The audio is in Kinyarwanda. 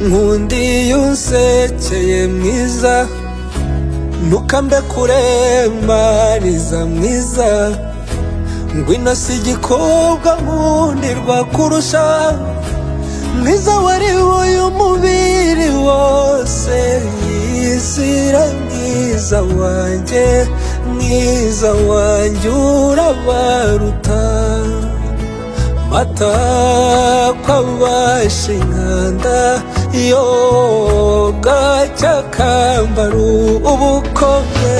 nkundi yunsekeye mwiza ntukambe kuremariza mwiza ngwino si igikobwa nkundirwa kurusha mwiza wari uyu mubiri wose yizira mwiza wanjye urabaruta mata kwabasha inkanda yoga cyakambaru ubukombe